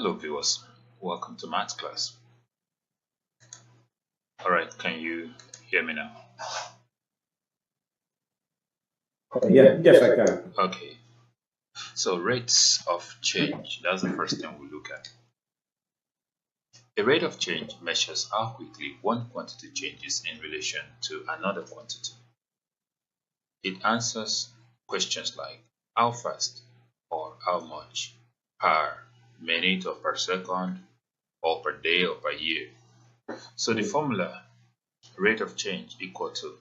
Hello viewers, welcome to maths class. Alright, can you hear me now? Yes, I can. Okay, so rates of change, that's the first thing we look at. A rate of change measures how quickly one quantity changes in relation to another quantity. It answers questions like how fast or how much per minute or per second or per day or per year. So the formula rate of change equal to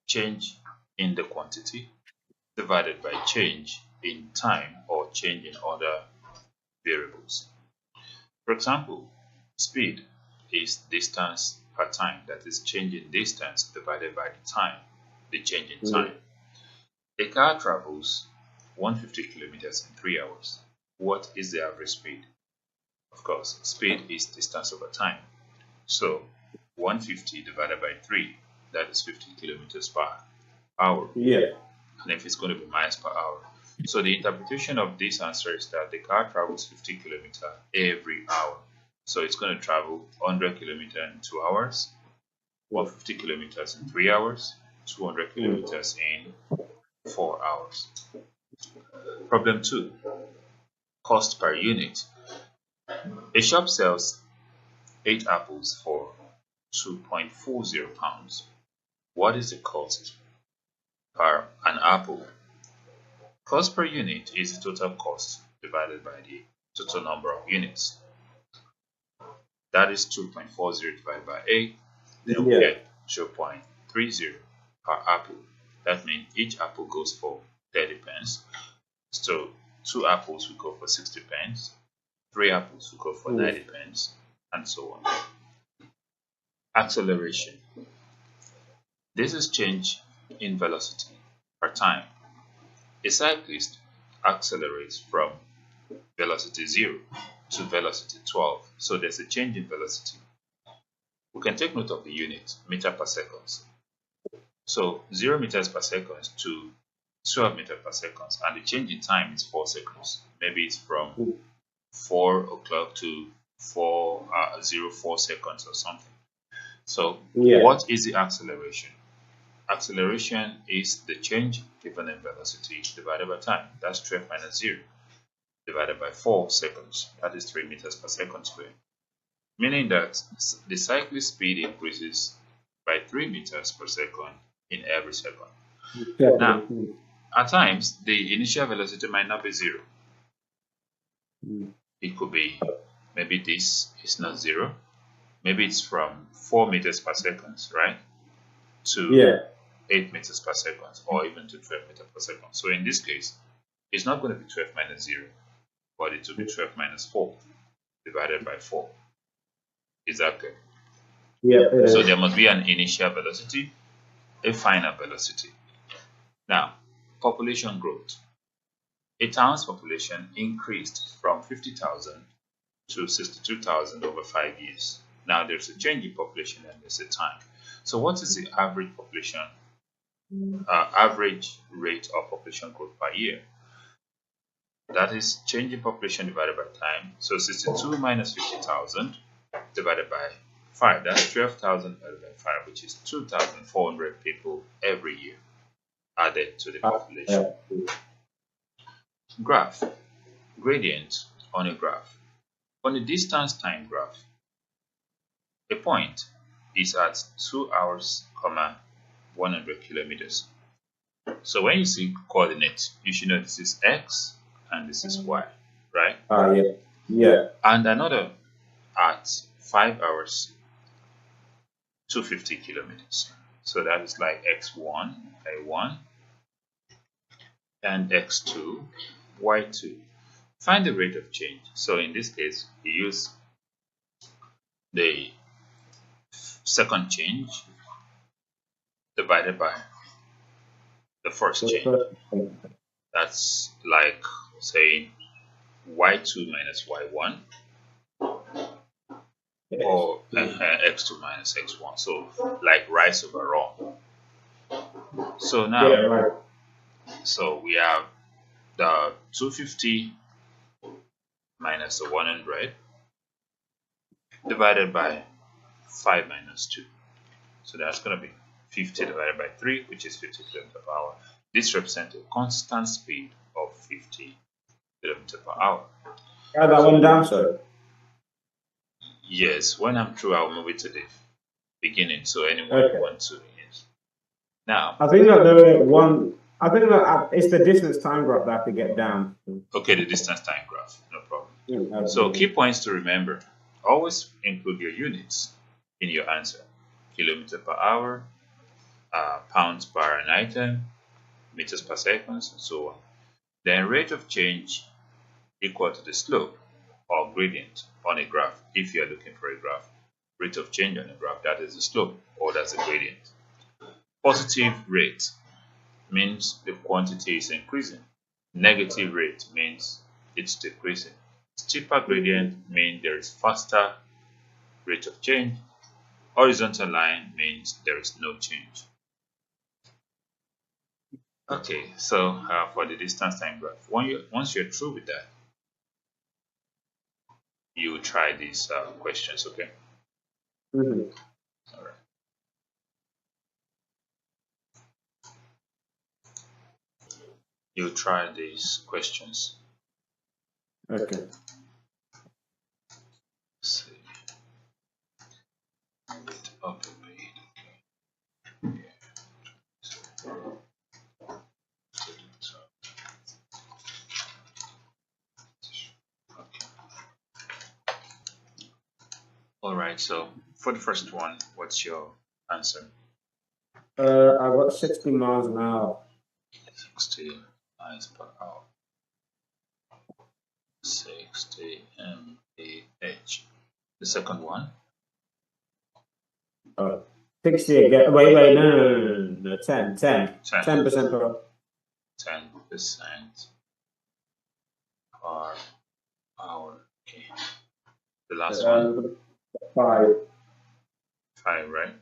change in the quantity divided by change in time or change in other variables. For example, speed is distance per time, that is change in distance divided by the change in time. A car travels 150 kilometers in 3 hours. What is the average speed? Of course, speed is distance over time. So 150 divided by 3, that is 50 kilometers per hour. And if it's going to be miles per hour. So the interpretation of this answer is that the car travels 50 kilometers every hour. So it's going to travel 100 kilometers in 2 hours, 150 kilometers in 3 hours, 200 kilometers in 4 hours. Problem 2. Cost per unit. A shop sells 8 apples for 2.40 pounds. What is the cost per an apple? Cost per unit is the total cost divided by the total number of units. That is 2.40 divided by 8. Then we get 0.30 per apple. That means each apple goes for 30 pence. So 2 apples will go for 60 pence. 3 apples will go for 90 pence, and so on. Acceleration. This is change in velocity per time. A cyclist accelerates from velocity 0 to velocity 12. So there's a change in velocity. We can take note of the unit, meter per second. So 0 meters per second to 12 meters per second, and the change in time is 4 seconds. Maybe it's from 4 o'clock to 4:04 seconds or something. So what is the acceleration? Acceleration is the change given in velocity divided by time. That's 12 minus 0 divided by 4 seconds. That is 3 meters per second squared. Meaning that the cyclist speed increases by 3 meters per second in every second. Now, at times, the initial velocity might not be 0. It could be, maybe this is not 0. Maybe it's from 4 meters per second, right? To 8 meters per second, or even to 12 meters per second. So in this case, it's not going to be 12 minus 0, but it will be 12 minus 4 divided by 4. Is that good? So there must be an initial velocity, a final velocity. Now, population growth. A town's population increased from 50,000 to 62,000 over 5 years. Now there's a change in population and there's a time. So what is the average population, average rate of population growth per year? That is change in population divided by time. So 62 minus 50,000 divided by 5. That's 12,000 divided by 5, which is 2,400 people every year added to the population. Graph. Gradient on a graph. On a distance time graph, a point is at 2 hours, 100 kilometers. So when you see coordinates, you should know this is x and this is y, right? And another at 5 hours, 250 kilometers. So that is like x1, y1, and x2, y2. Find the rate of change. So in this case, we use the second change divided by the first change. That's like saying y2 minus y1 or x2 minus x1. So like rise over run. So now, so we have the 250 minus the 100 divided by 5 minus 2. So that's going to be 50 divided by 3, which is 50 kilometers per hour. This represents a constant speed of 50 kilometers per hour. Write that one down, sir. Yes, when I'm through, I'll move it to the beginning, so anyone Okay. who wants to. Yes. Now, I think that the one, I think that it's the distance time graph that I have to get down. okay, the distance time graph, no problem. Yeah, So key points to remember: always include your units in your answer: kilometer per hour, pounds per an item, meters per second, and so on. Then rate of change equal to the slope or gradient on a graph. If you are looking for a graph, rate of change on a graph, that is the slope or that's the gradient. Positive rate means the quantity is increasing. Negative rate means it's decreasing. Steeper gradient means there is faster rate of change. Horizontal line means there is no change. Okay, so for the distance time graph, once you're through with that, you try these questions, okay? Mhm. All right. You try these questions. Okay. Let's see. Move it up a bit. Okay. Okay. All right. So for the first one, what's your answer? I got 60 miles an hour. 60 miles per hour. 60 mph. The second one? 60 again. Wait, no. 10%. 10% per hour. 10% per hour. Okay. The last one? 5. 5, right?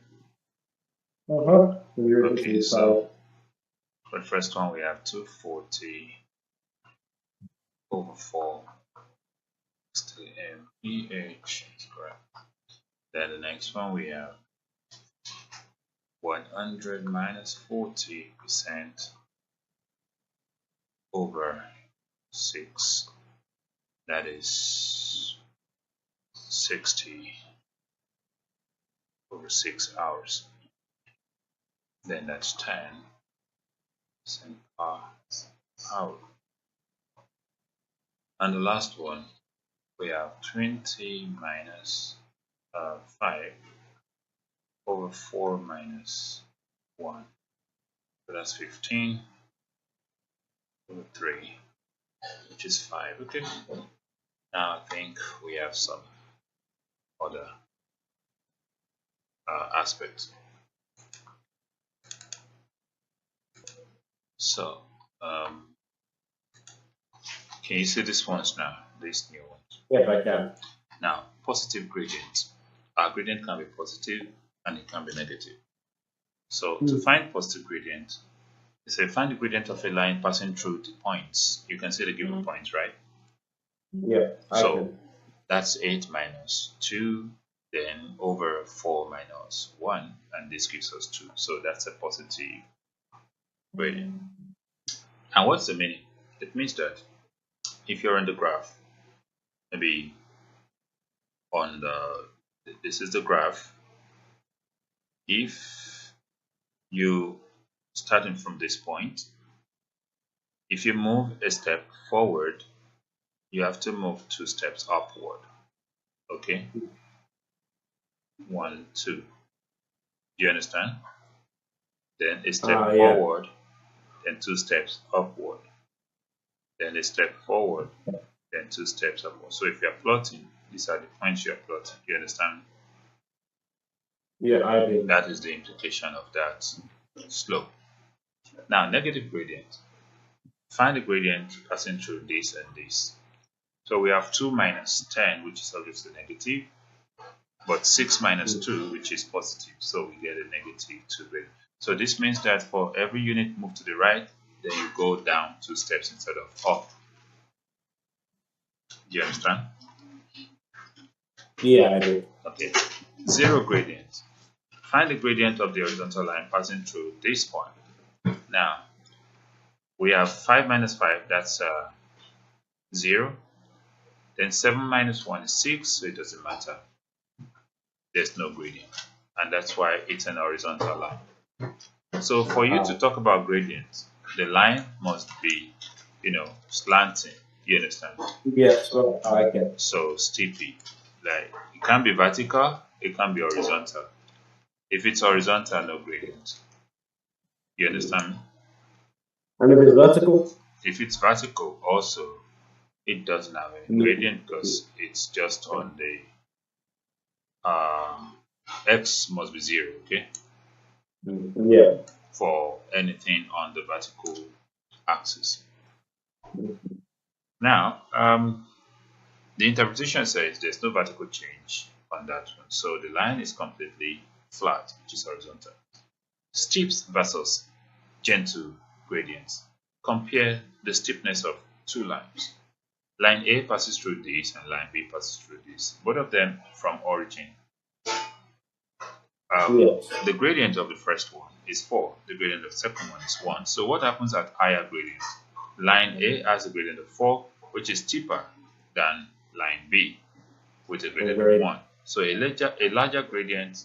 Okay, so for the first one we have 240 over 4 mph. Correct. Then the next one we have 100 minus 40% over 6. That is 60 over 6 hours. Then that's 10% per hour. And the last one, we have 20 minus 5 over 4 minus 1. So that's 15 over 3, which is 5. Okay. Now I think we have some other aspects. So, can you see these ones now? These new ones? Yes, I can. Now, positive gradient. Our gradient can be positive and it can be negative. So, to find positive gradient, you say find the gradient of a line passing through the points. You can see the given points, right? Yeah. So, that's 8 minus 2, then over 4 minus 1, and this gives us 2. So, that's a positive gradient. And what's the meaning? It means that if you're on the graph, maybe on this is the graph. If you starting from this point, if you move a step forward, you have to move 2 steps upward. Okay, 1, 2. Do you understand? Then a step forward, then 2 steps upward, then a step forward, then 2 steps upward. So if you're plotting, these are the points you're plotting. Do you understand? Yeah, I do. That is the implication of that slope. Now, negative gradient. Find the gradient passing through this and this. So we have 2 minus 10, which is obviously negative, but 6 minus 2, which is positive. So we get a negative 2 gradient. So this means that for every unit move to the right, then you go down 2 steps instead of up. Do you understand? Yeah, I do. Okay. Zero gradient. Find the gradient of the horizontal line passing through this point. Now, we have 5 minus 5, that's 0. Then 7 minus 1 is 6, so it doesn't matter. There's no gradient. And that's why it's an horizontal line. So for you to talk about gradient, the line must be, slanting. You understand? Yes, well, I like it. So steeply. Like, it can be vertical, it can be horizontal. If it's horizontal, no gradient. You understand me? And if it's vertical? If it's vertical, also, it doesn't have any gradient because it's just on the x must be 0, okay? Yeah. For anything on the vertical axis. Now, the interpretation says there's no vertical change on that one, so the line is completely flat, which is horizontal. Steeps versus gentle gradients. Compare the steepness of two lines. Line A passes through this and line B passes through this, both of them from origin. Yes. The gradient of the first one is 4, the gradient of the second one is 1. So what happens at higher gradients? Line A has a gradient of 4, which is steeper than line B with a gradient of 1. So a larger gradient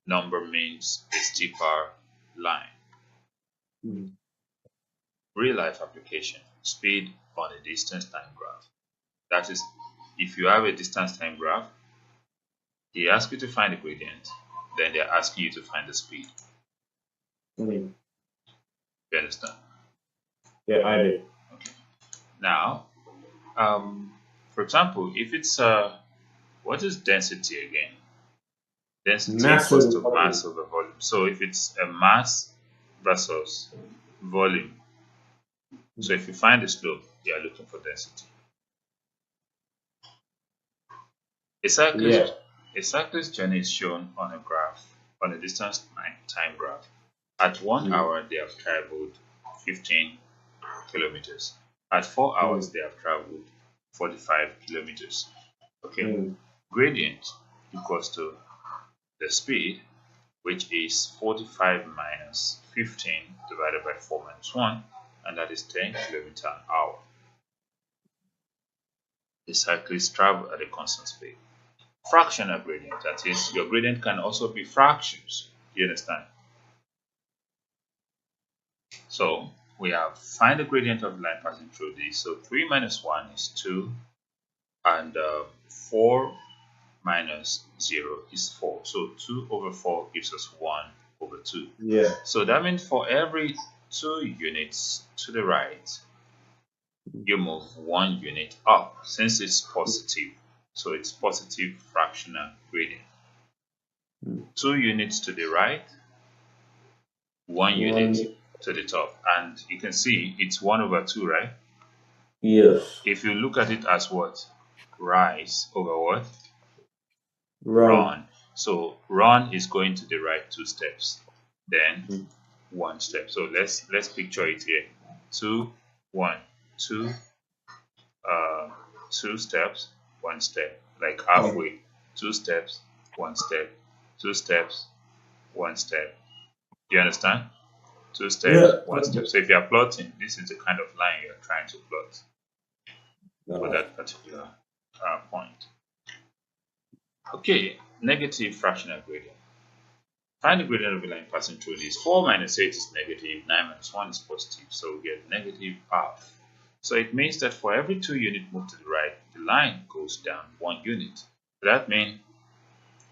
number means a steeper line. Real life application, speed on a distance time graph. That is, if you have a distance time graph, they ask you to find the gradient, then they're asking you to find the speed. You understand? Yeah, I do. Okay. Now, for example, if it's what is density again? Density equals to mass over volume. So if it's a mass versus volume, so if you find the slope, you are looking for density. A cyclist journey is shown on a graph, on a distance time graph. At 1 hour, they have traveled 15 kilometers. At 4 hours, they have traveled 45 kilometers. Okay. Gradient equals to the speed, which is 45 minus 15 divided by 4 minus 1, and that is 10 kilometers an hour. The cyclists travel at a constant speed. Fractional gradient, that is, your gradient can also be fractions. Do you understand? So we have find the gradient of the line passing through this. So 3 minus 1 is 2, and 4 minus 0 is 4. So 2 over 4 gives us 1 over 2. Yeah. So that means for every 2 units to the right, you move 1 unit up, since it's positive. So it's positive fractional gradient. 2 units to the right, 1 unit to the top. And you can see it's 1 over 2, right? Yes. If you look at it as what? Rise over what? Run. So run is going to the right 2 steps, then 1 step. So let's picture it here. 2, 1, 2, 2 steps, 1 step, like halfway. 2 steps, 1 step, 2 steps, 1 step. Do you understand? 2 steps, 1 step. So if you are plotting, this is the kind of line you are trying to plot for that particular point. Okay, negative fractional gradient. Find the gradient of a line passing through this. 4 minus 8 is negative, 9 minus 1 is positive, so we get negative half. So it means that for every 2 units moved to the right, the line goes down 1 unit. So that means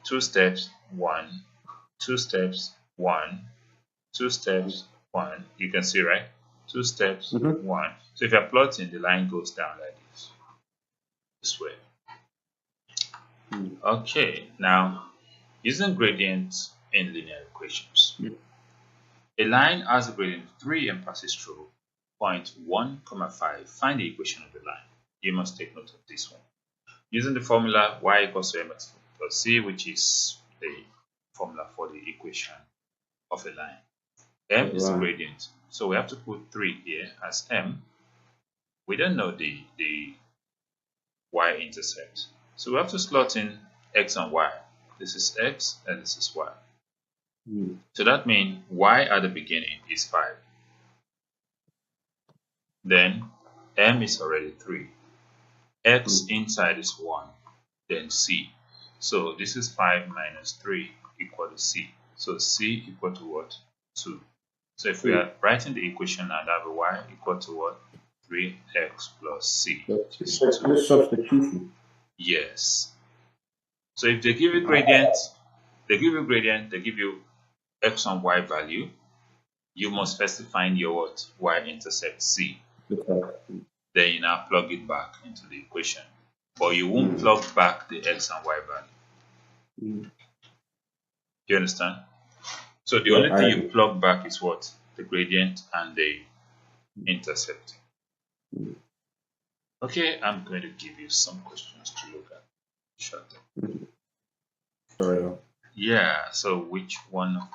2 steps, 1, 2 steps, 1, 2 steps, 1. You can see, right? 2 steps, 1. So if you're plotting, the line goes down like this way. Okay, now using gradients in linear equations. A line has a gradient of 3 and passes through point 1, 5. Find the equation of the line. You must take note of this one. Using the formula y equals to mx plus c, which is the formula for the equation of a line. M is the gradient, so we have to put 3 here as m. We don't know the y-intercept, so we have to slot in x and y. This is x and this is y. Mm. So that means y at the beginning is 5. Then m is already 3. X inside is 1. Then c. So this is 5 minus 3 equal to c. So c equal to what? 2. So if we are writing the equation now, that will be y equal to what? 3x plus c, which is 2. Substitution. Yes. So if they give you gradient, they give you x and y value, you must first find your what? Y-intercept c. Okay. Then you now plug it back into the equation. But you won't plug back the x and y value. Do you understand? So the only thing you plug back is what? The gradient and the intercept. Okay, I'm going to give you some questions to look at. Shut up. Sorry. Yeah, so which one of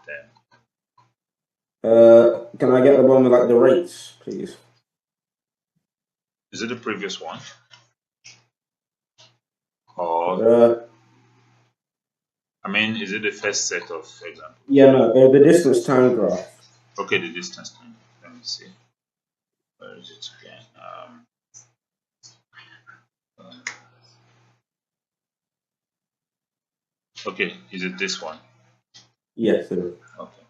them? Can I get the one with like the rates, please? Is it the previous one? Or I mean, is it the first set of examples? Yeah, no, the distance time graph. Okay, the distance time. Let me see. Where is it again? Okay, is it this one? Yes, it is. Okay.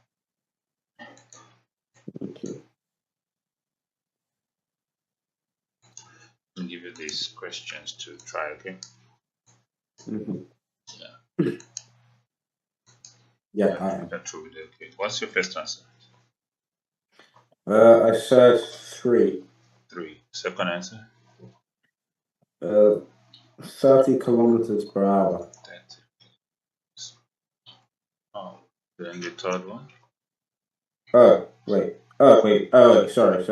Okay. I'll give you these questions to try, okay? Yeah. Yeah, I am. Okay. What's your first answer? I said 3. 3. Second answer? 30 kilometers per hour. 30. Oh, then the third one? Oh, wait. Sorry.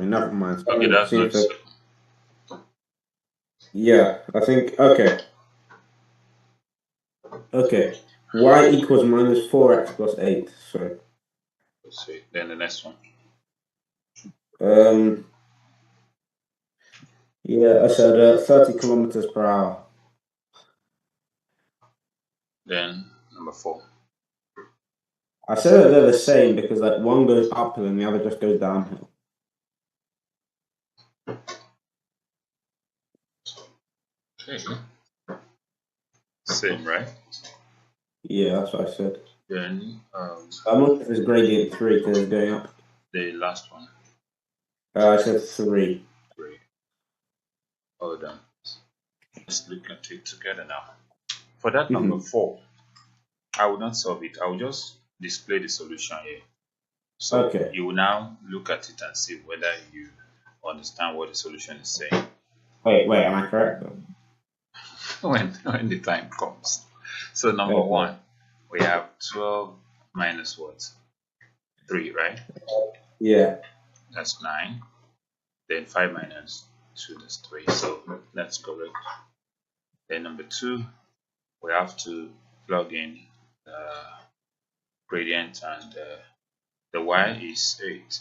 Never mind. Okay, that's not so. Yeah, I think, okay. Okay. Y equals minus 4x plus 8. Sorry. Let's see. Then the next one. Yeah, I said 30 kilometers per hour. Then number 4. I said that they're the same because like one goes uphill and the other just goes downhill. Okay. Same, right? Yeah, that's what I said. Then I'm not if it's gradient 3 because it's going up. The last one. I said 3. 3. All done. Let's look at it together now. For that number 4, I will not solve it. I will just display the solution here. So you will now look at it and see whether you understand what the solution is saying. Wait, am I correct though? when the time comes. So number 1, we have 12 minus what? 3, right? Yeah. That's 9. Then 5 minus 2, that's 3. So that's correct. Then number 2, we have to plug in the gradient and the y is 8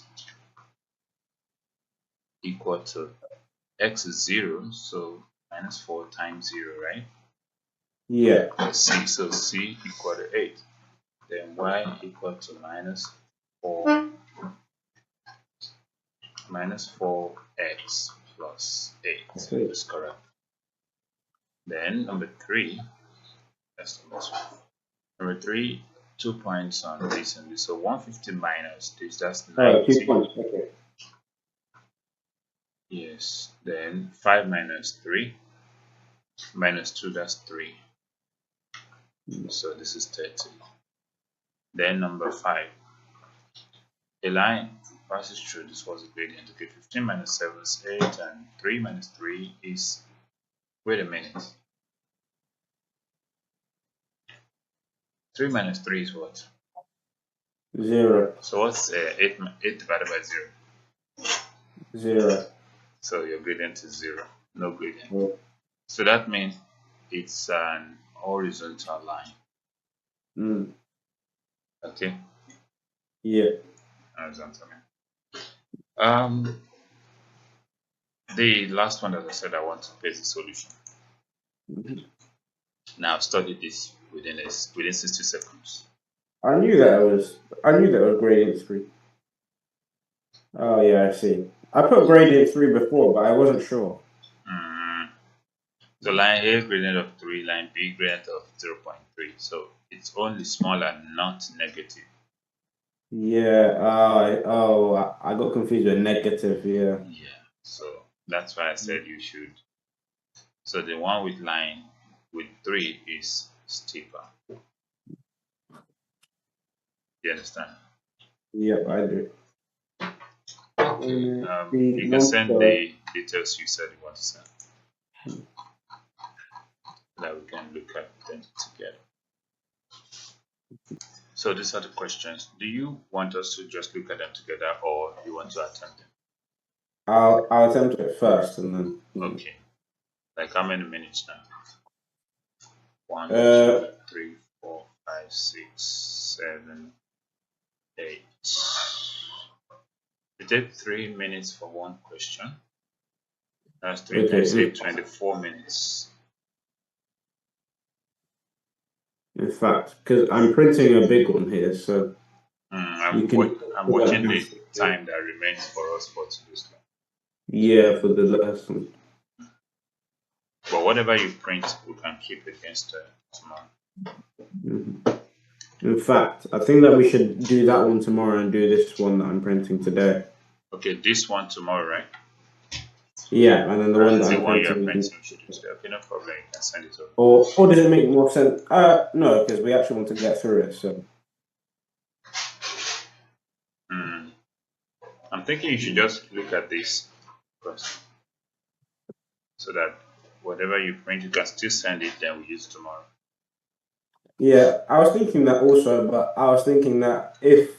equal to x is 0, so minus 4 times 0, right? Yeah. C, so c equal to 8. Then y equal to minus 4x plus 8. That's correct. Then number 3, that's the next one. Number 3, 2 points on this and this. So 150 minus this, that's 90. 2 points. Okay. Yes. Then 5 minus 3 minus 2, that's 3. So this is 30. Then number 5, a line passes through. This was a gradient. Okay, 15 minus 7 is 8, and 3 minus 3 is, wait a minute. 3 minus 3 is what? 0. So what's 8 divided by 0? 0. So your gradient is 0. No gradient. Oh. So that means it's an horizontal line. Okay. Yeah. Horizontal line. The last one that I said I want to paste the solution. Now study this within 60 seconds. I knew that was gradient 3. Oh yeah, I see. I put gradient 3 before, but I wasn't sure. So line A gradient of 3, line B gradient of 0.3. So it's only smaller, not negative. Yeah. I got confused with negative. Yeah. Yeah. So that's why I said you should. So the one with line with 3 is steeper. You understand? Yep, I do. Okay. You can send the details you said you want to send. That we can look at them together. So these are the questions. Do you want us to just look at them together, or you want to attempt them? I'll attempt it first, and then. Okay. Like how many minutes now? 1, 2, 3, 4, 5, 6, 7, 8. We take 3 minutes for one question. That's 3 times 8, 24 minutes. In fact, because I'm printing a big one here, so I'm watching the time that remains for us for today's class. Yeah, for the lesson. But whatever you print, we can keep against tomorrow. In fact, I think that we should do that one tomorrow and do this one that I'm printing today. Okay, this one tomorrow, right? Yeah, and then the one that I'm printing. You're printing should do today. Okay, no problem. You can send it over. Or does it make more sense? No, because we actually want to get through it. So. I'm thinking you should just look at this first, so that whatever you print, you can still send it. Then we use it tomorrow. Yeah, I was thinking that also, but I was thinking that if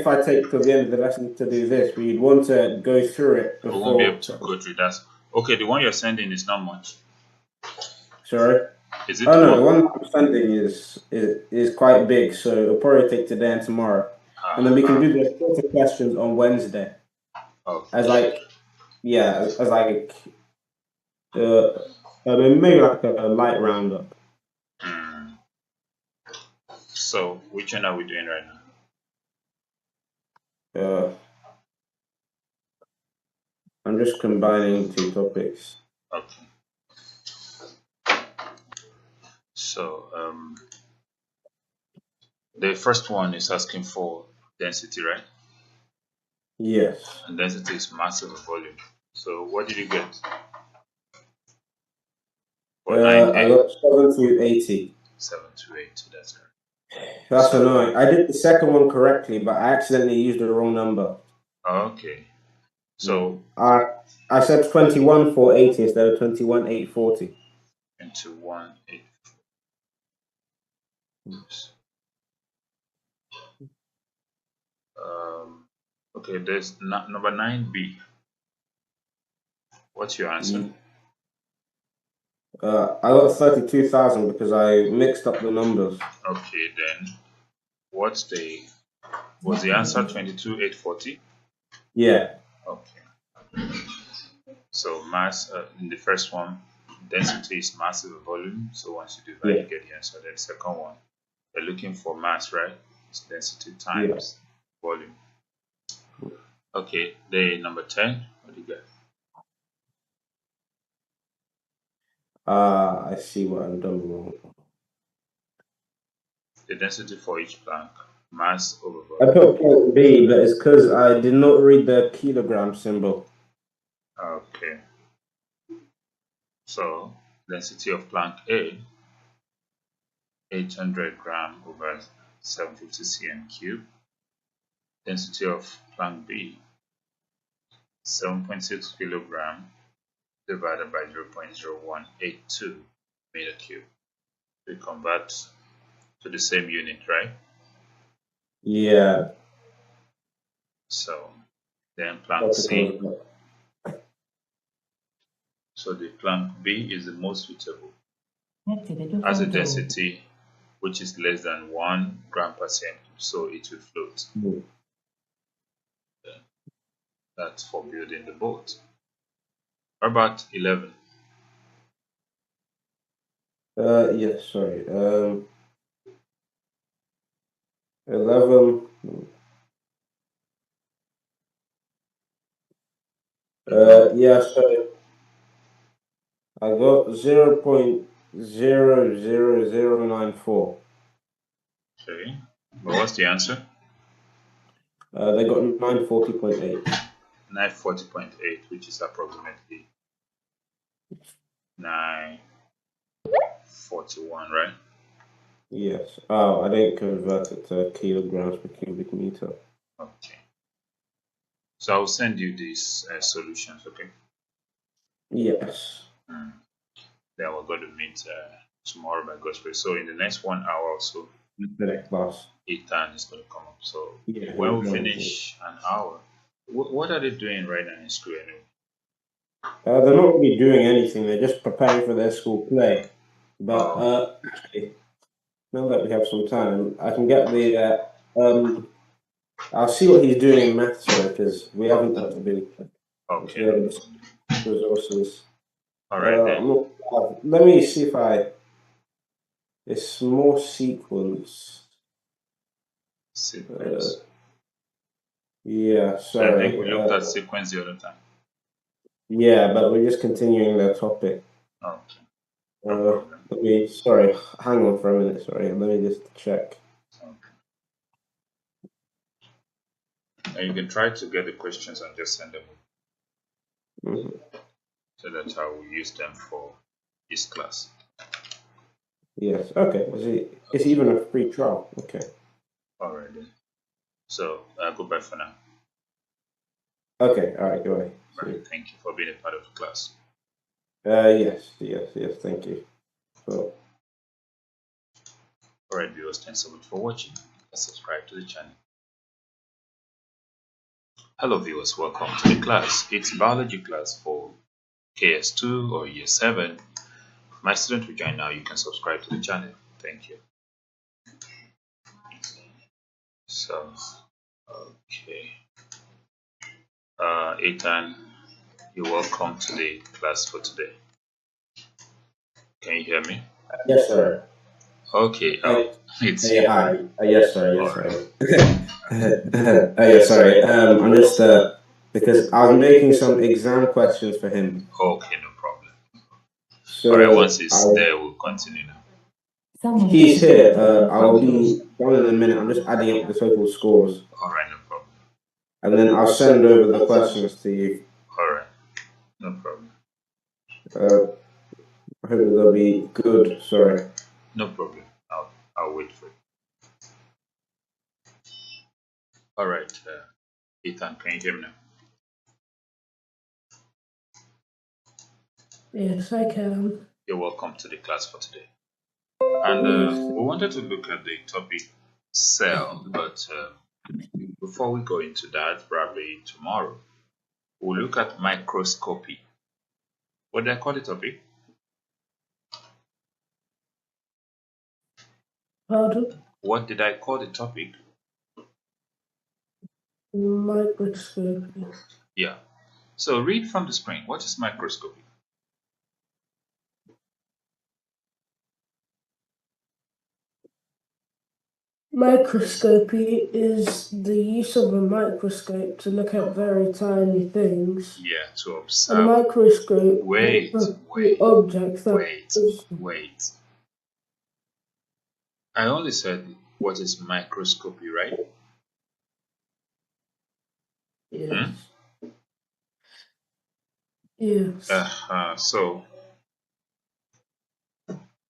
I take to the end of the lesson to do this, we'd want to go through it before. We won't be able to go through that. Okay, the one you're sending is not much. Sorry? Is it? Oh no, the one I'm sending is quite big, so it'll probably take today and tomorrow, and then we can do the shorter questions on Wednesday. Okay. As like maybe like a light roundup. So which one are we doing right now? I'm just combining two topics. Okay. So the first one is asking for density, right? Yes. And density is mass over volume. So what did you get? For line A? I got 7 to 80. 7 to 80, that's correct. That's annoying. I did the second one correctly, but I accidentally used the wrong number. Okay. So I said 21 480 instead of 21 840. 21 840. Okay, there's number 9B. What's your answer? I got 32,000 because I mixed up the numbers. Okay, then was the answer 22,840? Yeah. Okay. So mass in the first one, density is mass over volume. So once you do that, you get the answer. Then the second one, you're looking for mass, right? It's density times volume. Okay, the number 10, what do you get? I see what I've done wrong. The density for each plank, mass over volume. I put point B, but it's because I did not read the kilogram symbol. Okay. So density of plank A, 800 gram over 750 cm cube. Density of plank B, 7.6 kilogram divided by 0.0182 meter cube. We convert to the same unit, right? Yeah. So then plank C. So the plank B is the most suitable. Has a density which is less than 1 gram per cm, so it will float. That's for building the boat. What about 11? Yes, sorry. 11. Yeah, so I got 0.00094. Okay. But what's the answer? They got 940.8. 940.8, which is approximately 941, right? Yes. Oh, I didn't convert it to kilograms per cubic meter. Okay. So I'll send you these solutions, okay? Yes. Then we're going to meet tomorrow by God's grace. So in the next 1 hour or so, The next class. Ethan is going to come up. So Yeah. when we finish an hour, what are they doing right now in school anyway? They're not really doing anything. They're just preparing for their school play. But actually, now that we have some time, I can get the I'll see what he's doing in maths, sorry, because we haven't actually Okay. the resources. All right then. Let me see if it's more sequence. Sequence. Yeah, I sorry. think we looked at sequence the other time. Yeah, but we're just continuing the topic. Okay. No problem. Sorry, hang on for a minute, sorry. Let me just check. Okay. And you can try to get the questions and just send them so that I will use them for this class. Yes, okay. It's even a free trial. Okay. All right then. So goodbye for now. Okay, all right, goodbye. Right. Thank you for being a part of the class. Yes, thank you. So. Alright viewers, thanks so much for watching and subscribe to the channel. Hello viewers, welcome to the class. It's biology class for KS2 or year 7. My student will join now. You can subscribe to the channel. Thank you. So, okay. Ethan, you're welcome to the class for today. Can you hear me? Yes, sir. Okay. It's hi. Yes, sir. Yes, Alright. sir. Yeah, sorry. I'm just because I was making some exam questions for him. Okay, no problem. So Alright, once it's there, we'll continue now. He's here. I'll be done in a minute. I'm just adding up the total scores. Alright, no problem. And then I'll send over the questions to you. Alright, no problem. I hope they'll be good. Sorry. No problem. I'll wait for it. Alright, Ethan, can you hear me now? Yes, I can. You're welcome to the class for today. And we wanted to look at the topic cell, but before we go into that, probably tomorrow, we'll look at microscopy. What did I call the topic? Pardon? What did I call the topic? Microscopy. Yeah. So read from the screen. What is microscopy? Microscopy is the use of a microscope to look at very tiny things. Yeah, to A observe. microscope Wait. objects Wait. I only said what is microscopy, right? Yes. Yes. So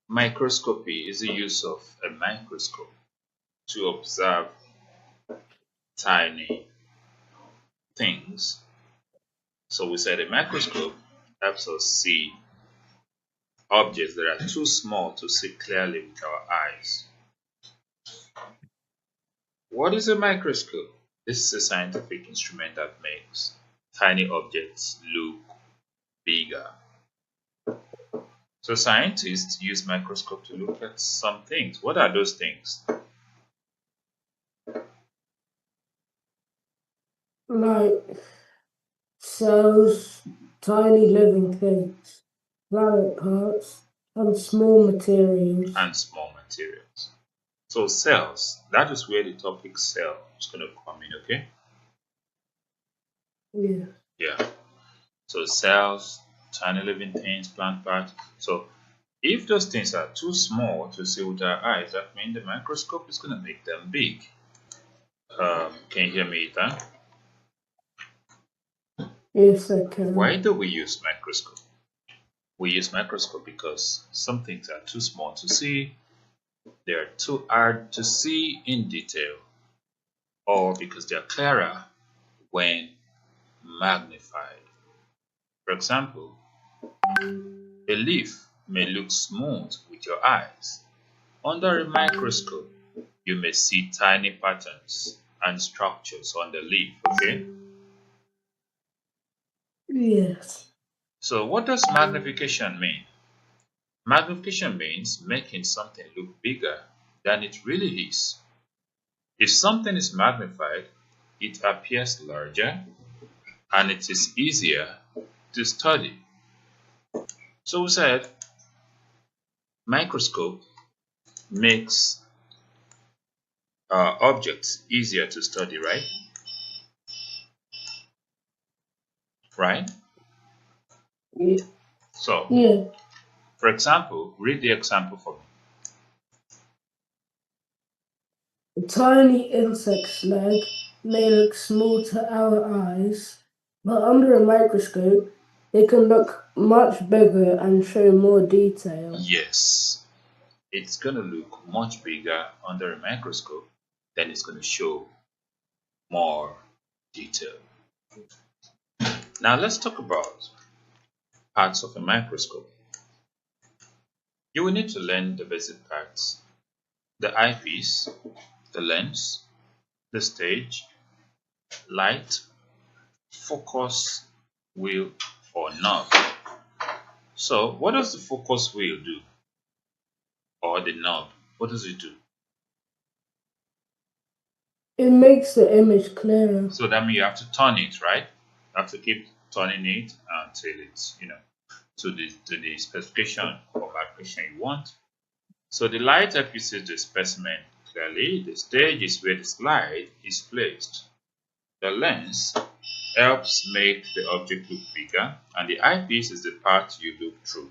microscopy is the use of a microscope to observe tiny things. So we said a microscope helps us see objects that are too small to see clearly with our eyes. What is a microscope? This is a scientific instrument that makes tiny objects look bigger. So scientists use microscope to look at some things. What are those things? Like cells, tiny living things, planet parts, and small materials. And small materials. So cells, that is where the topic cell is going to come in, okay? Yeah. Yeah. So cells, tiny living things, plant parts. So if those things are too small to see with our eyes, that means the microscope is going to make them big. Can you hear me, Ethan? Yes, I can. Why do we use microscope? We use microscope because some things are too small to see, they're too hard to see in detail, or because they're clearer when magnified. For example, a leaf may look smooth with your eyes. Under a microscope, you may see tiny patterns and structures on the leaf, okay? Yes. So what does magnification mean? Magnification means making something look bigger than it really is. If something is magnified, it appears larger and it is easier to study. So we said microscope makes objects easier to study, right? Right? Yeah. So, Yeah. for example, read the example for me. A tiny insect slag may look small to our eyes, but under a microscope, it can look much bigger and show more detail. Yes, it's going to look much bigger under a microscope, then it's going to show more detail. Now let's talk about parts of a microscope. You will need to learn the basic parts: the eyepiece, the lens, the stage, light, focus, wheel, or knob. So what does the focus wheel do? Or the knob? What does it do? It makes the image clearer. So that means you have to turn it, right? You have to keep turning it until it's, to the specification or application you want. So the light helps you see the specimen clearly. The stage is where the slide is placed. The lens helps make the object look bigger, and the eyepiece is the part you look through.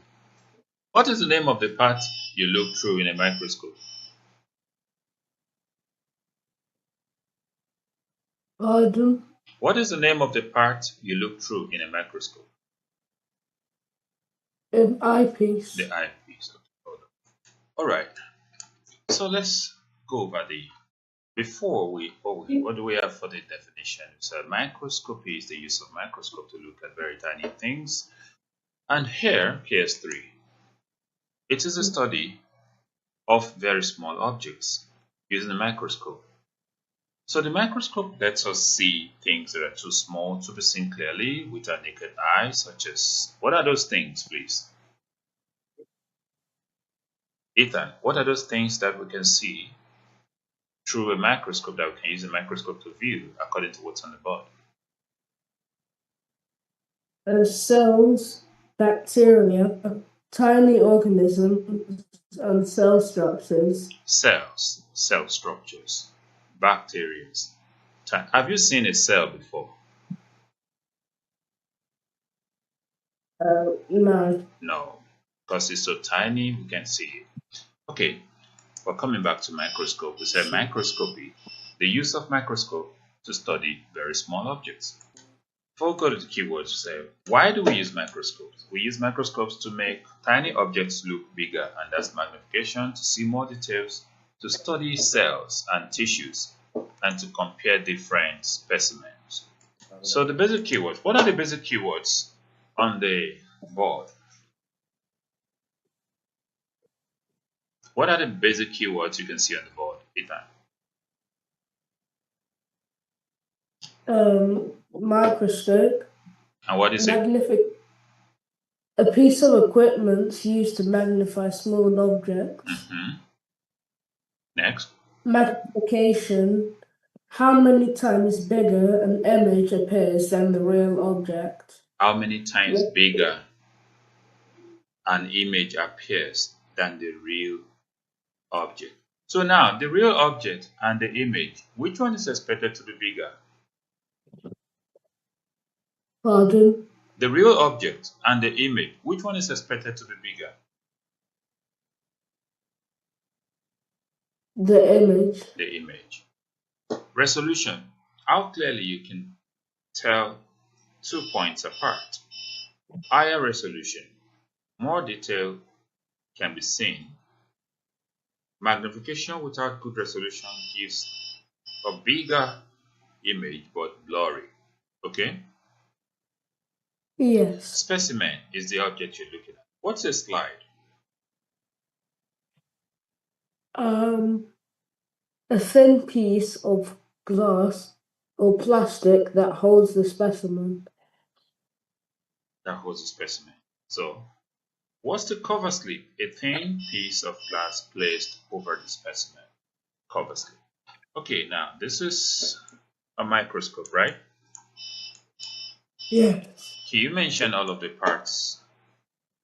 What is the name of the part you look through in a microscope? Pardon? What is the name of the part you look through in a microscope? An eyepiece. The eyepiece. All right. So let's go over what do we have for the definition? So microscopy is the use of microscope to look at very tiny things. And here, PS3, it is a study of very small objects using a microscope. So the microscope lets us see things that are too small to be seen clearly with our naked eye, such as, what are those things, please? Ethan, what are those things that we can see through a microscope that we can use a microscope to view according to what's on the board? Cells, bacteria, tiny organisms, and cell structures. Cells, cell structures, bacteria. Have you seen a cell before? No. No, because it's so tiny we can't see it. Okay, but coming back to microscope, we said microscopy, the use of microscope to study very small objects. Before we go to the keywords, we say, why do we use microscopes? We use microscopes to make tiny objects look bigger, and that's magnification, to see more details, to study cells and tissues, and to compare different specimens. So the basic keywords, what are the basic keywords on the board? What are the basic keywords you can see on the board, Ethan? Microscope. And what is it? A piece of equipment used to magnify small objects. Next. Magnification. How many times bigger an image appears than the real object? How many times bigger an image appears than the real object. So now, the real object and the image, which one is expected to be bigger? Pardon? The real object and the image, which one is expected to be bigger? The image. The image. Resolution. How clearly you can tell 2 points apart. Higher resolution. More detail can be seen. Magnification without good resolution gives a bigger image but blurry. Okay? Yes. Specimen is the object you're looking at. What's a slide? A thin piece of glass or plastic that holds the specimen. That holds a specimen. So, what's the cover slip? A thin piece of glass placed over the specimen. Cover slip. Okay, now this is a microscope, right? Yes. Can you mention all of the parts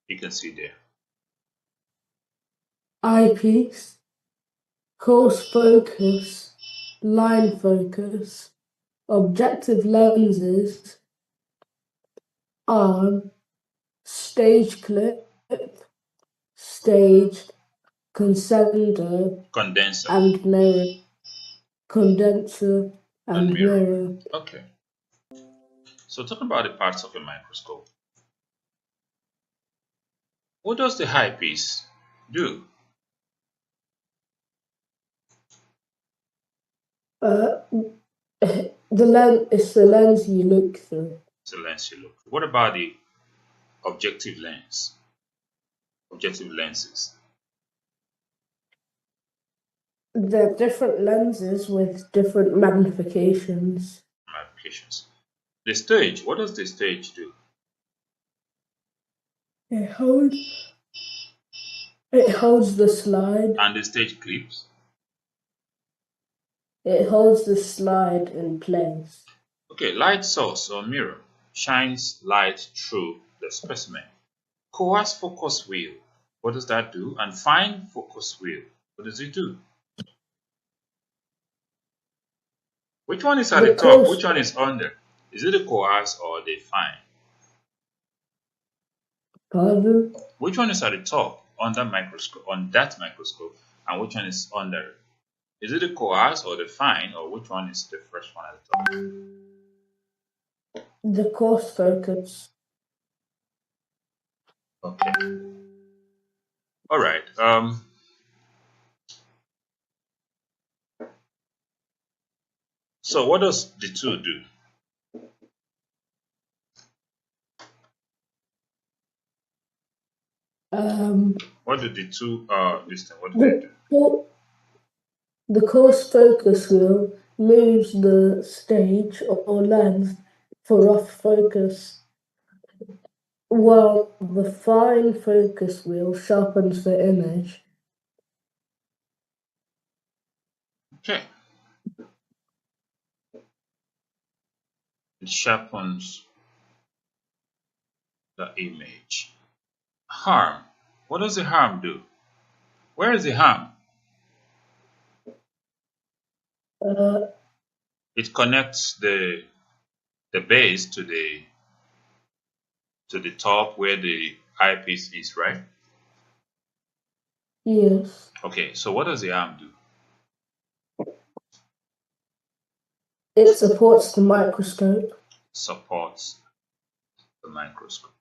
you can see there? Eyepiece, coarse focus, line focus, objective lenses, arm, stage clip, stage, condenser, Condenser and mirror. Condenser and and mirror. mirror. Okay. So talking about the parts of a microscope. What does the eyepiece do? It's the lens you look through. It's the lens you look. What about the objective lens? Objective lenses. They're different lenses with different magnifications. Magnifications. The stage. What does the stage do? It holds the slide. And the stage clips. It holds the slide in place. Okay, light source or mirror shines light through the specimen. Coarse focus wheel. What does that do? And fine focus wheel. What does it do? Which one is at the top? Which one is under? Is it the coarse or the fine? Pardon? Which one is at the top on that microscope, and which one is under? Is it the coarse or the fine, or which one is the first one at the top? The coarse focus. Okay. All right. So what does the two do? What do the two what do they do? The coarse focus wheel moves the stage or lens for rough focus, while the fine focus wheel sharpens the image. Okay. It sharpens the image. Harm. What does the harm do? Where is the harm? It connects the base to the top where the eyepiece is, right? Yes. Okay, so what does the arm do? It supports the microscope. Supports the microscope.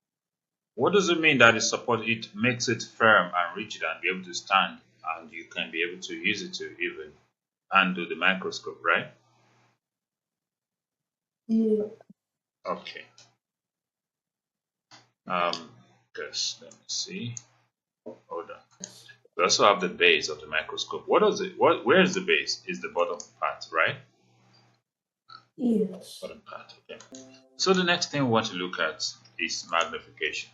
What does it mean that it supports? It makes it firm and rigid and be able to stand, and you can be able to use it to even handle the microscope, right? Yeah. Okay. Guess let me see. Hold on. We also have the base of the microscope. What is it? Where is the base? Is the bottom part, right? Yes. Bottom part. Okay. So the next thing we want to look at is magnification.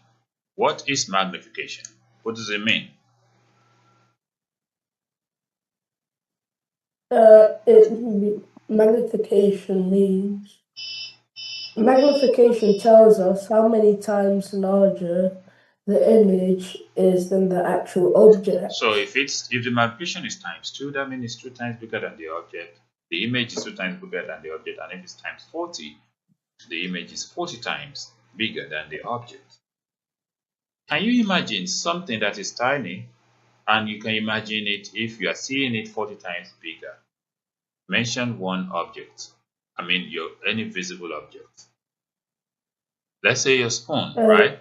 What is magnification? What does it mean? Magnification tells us how many times larger the image is than the actual object. So if the magnification is times 2, that means it's 2 times bigger than the object. The image is 2 times bigger than the object, and if it's times 40, the image is 40 times bigger than the object. Can you imagine something that is tiny, and you can imagine it if you are seeing it 40 times bigger? Mention one object. I mean any visible object. Let's say your spoon, right?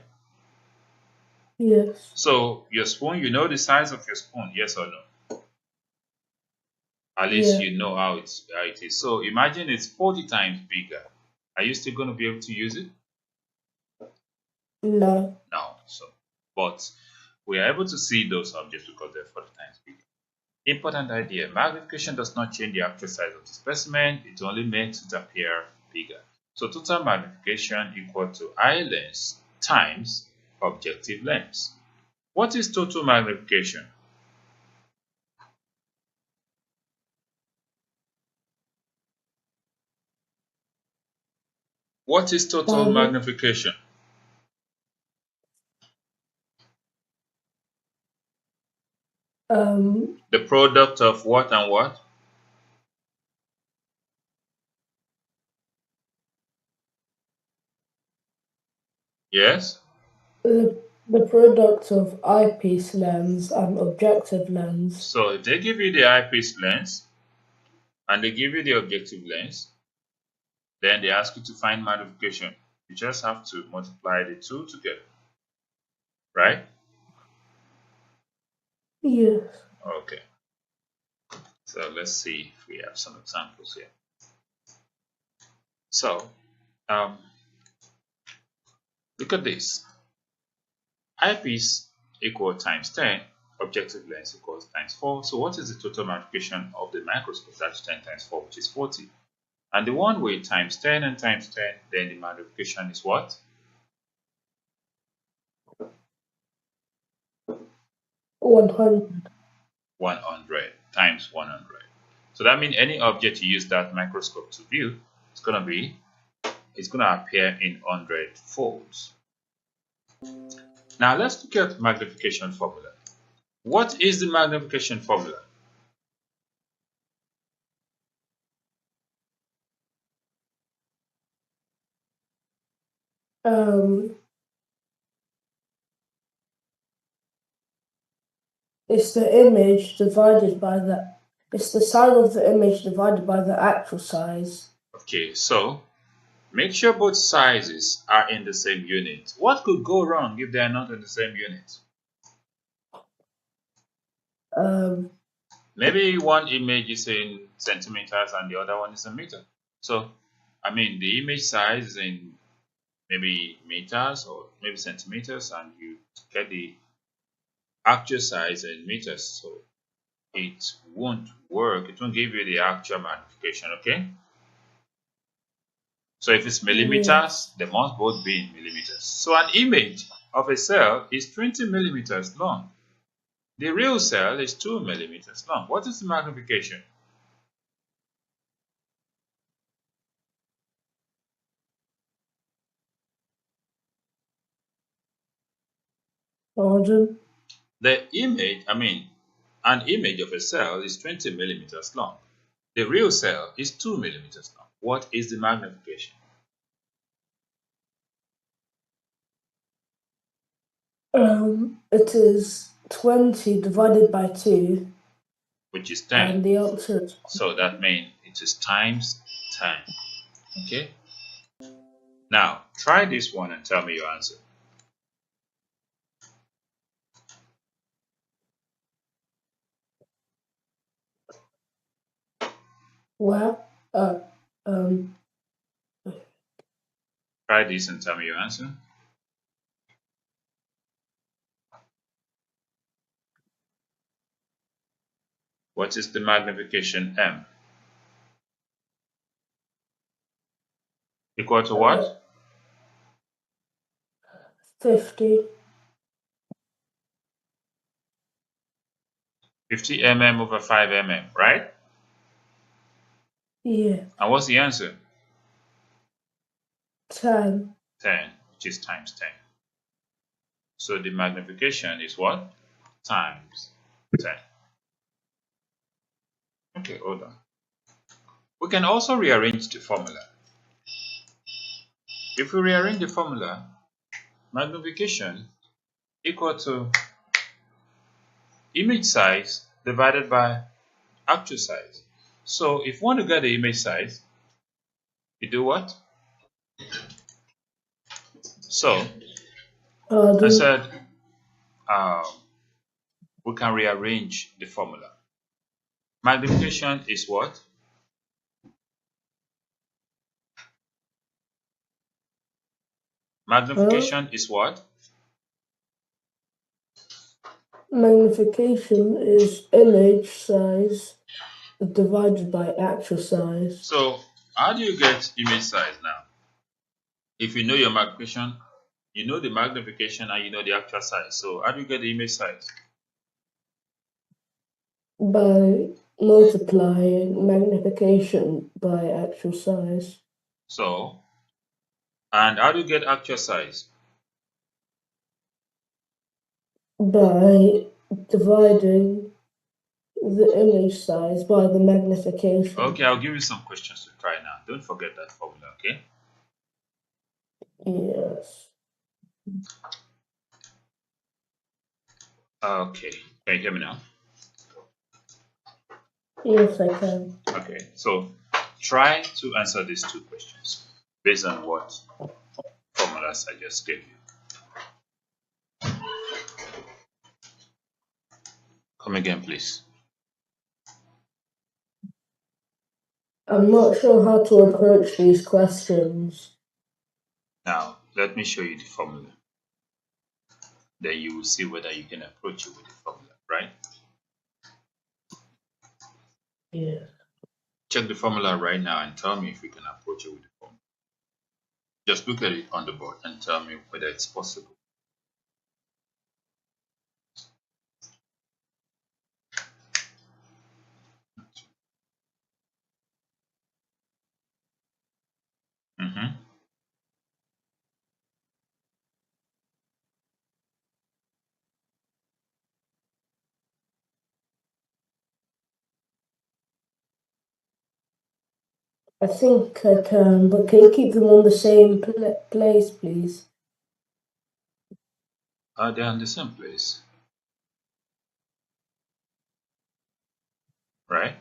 Yes. So your spoon, you know the size of your spoon, yes or no? At least you know how it is. So imagine it's 40 times bigger. Are you still going to be able to use it? No. No. But we are able to see those objects because they're 40 times bigger. Important idea: magnification does not change the actual size of the specimen, it only makes it appear bigger. So total magnification equal to eye length times objective length. What is total magnification? What is total magnification? The product of what and what? Yes? The product of eyepiece lens and objective lens. So if they give you the eyepiece lens and they give you the objective lens, then they ask you to find magnification. You just have to multiply the two together, right? Yes. Okay. So let's see if we have some examples here. So look at this. Eyepiece equal times 10, objective lens equals times 4. So what is the total magnification of the microscope? That's 10 times 4, which is 40. And the one way times 10 and times 10, then the magnification is what? 100. 100 times 100. So that means any object you use that microscope to view, it's going to appear in 100 folds. Now let's look at magnification formula. What is the magnification formula? It's the image divided by it's the size of the image divided by the actual size. Okay, so make sure both sizes are in the same unit. What could go wrong if they are not in the same unit? Maybe one image is in centimeters and the other one is in meter. So, I mean, the image size is in maybe meters or maybe centimeters, and you get the actual size in meters. So, it won't work. It won't give you the actual magnification, okay? So, if it's millimeters, they must both be in millimeters. So, an image of a cell is 20 millimeters long. The real cell is 2 millimeters long. What is the magnification? The image, an image of a cell is 20 millimeters long. The real cell is 2 millimeters long. What is the magnification? It is 20 divided by 2. Which is 10. And the answer is... So that means it is times 10. Okay? Now, try this one and tell me your answer. Well, Try this and tell me your answer. What is the magnification M? Equal to what? 50. 50 mm over 5 mm, right? Yeah. And what's the answer? 10. 10, which is times 10. So the magnification is what? Times 10. Okay, hold on. We can also rearrange the formula. If we rearrange the formula, magnification equal to image size divided by actual size. So if you want to get the image size, you do what? So I said we can rearrange the formula. Magnification is what? Magnification is what? Magnification is image size divided by actual size. So how do you get image size now? If you know your magnification, you know the magnification and you know the actual size. So how do you get the image size? By multiplying magnification by actual size. So, and how do you get actual size? By dividing the image size by the magnification. Okay, I'll give you some questions to try now. Don't forget that formula, okay? Yes. Okay, can you hear me now? Yes, I can. Okay, so try to answer these two questions based on what formulas I just gave you. Come again, please. I'm not sure how to approach these questions. Now, let me show you the formula. Then you will see whether you can approach it with the formula, right? Yeah. Check the formula right now and tell me if you can approach it with the formula. Just look at it on the board and tell me whether it's possible. I think I can, but can you keep them on the same place, please? They're in the same place, right?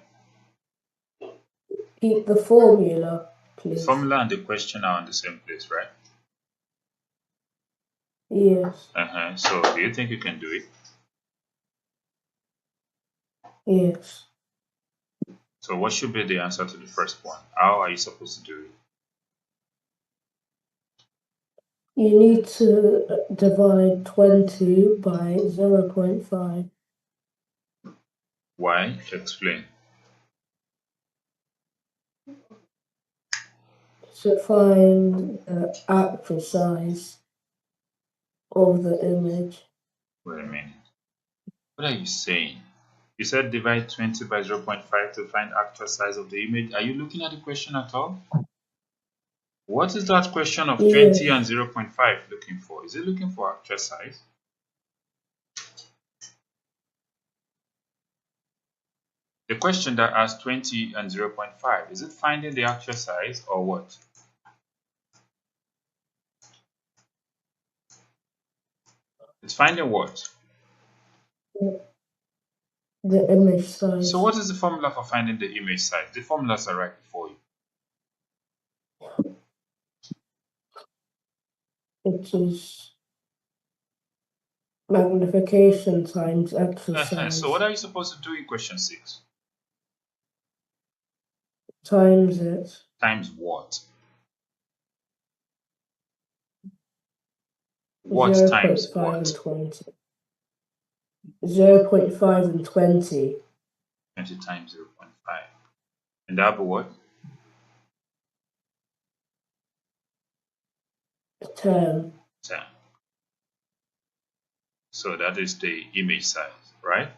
Keep the formula, please. The formula and the question are in the same place, right? Yes. So, do you think you can do it? Yes. So, what should be the answer to the first one? How are you supposed to do it? You need to divide 20 by 0.5. Why? Explain. To find the actual size of the image. Wait a minute. What are you saying? You said divide 20 by 0.5 to find actual size of the image. Are you looking at the question at all? What is that question of 20 and 0.5 looking for? Is it looking for actual size? The question that asks 20 and 0.5, is it finding the actual size or what? It's finding what? The image size. So what is the formula for finding the image size? The formulas are right before you. It is magnification times actual size. So what are you supposed to do in question 6? Times it. Times what? What times what? 0.5 and 20. 0.5 and 20. 20 times 0.5. And that will be what? 10. 10. So that is the image size, right?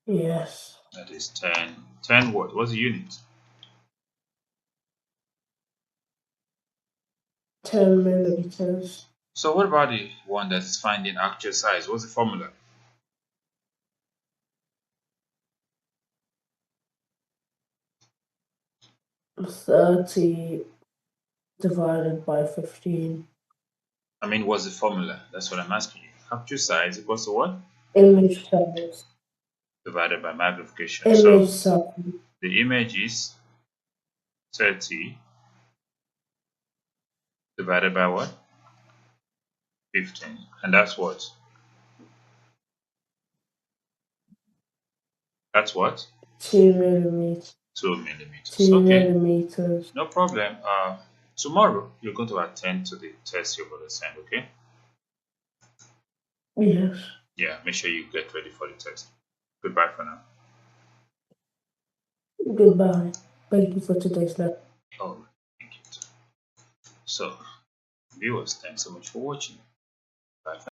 Yes. That is 10. 10 what? What's the unit? 10 milliliters. So what about the one that is finding actual size? What's the formula? $30 divided by 15. I mean, what's the formula? That's what I'm asking you. Actual size equals to what? Image size. Divided by magnification. Image So size. the image is 30 divided by what? 15. And that's what? That's what? 2 millimeters. 2 millimeters. 2 Okay, millimeters. no problem. Tomorrow you're going to attend to the test you're going to send, okay? Yes. Yeah, make sure you get ready for the test. Goodbye for now. Goodbye. Thank you for today's lesson. Oh, thank you. So, viewers, thanks so much for watching. Bye.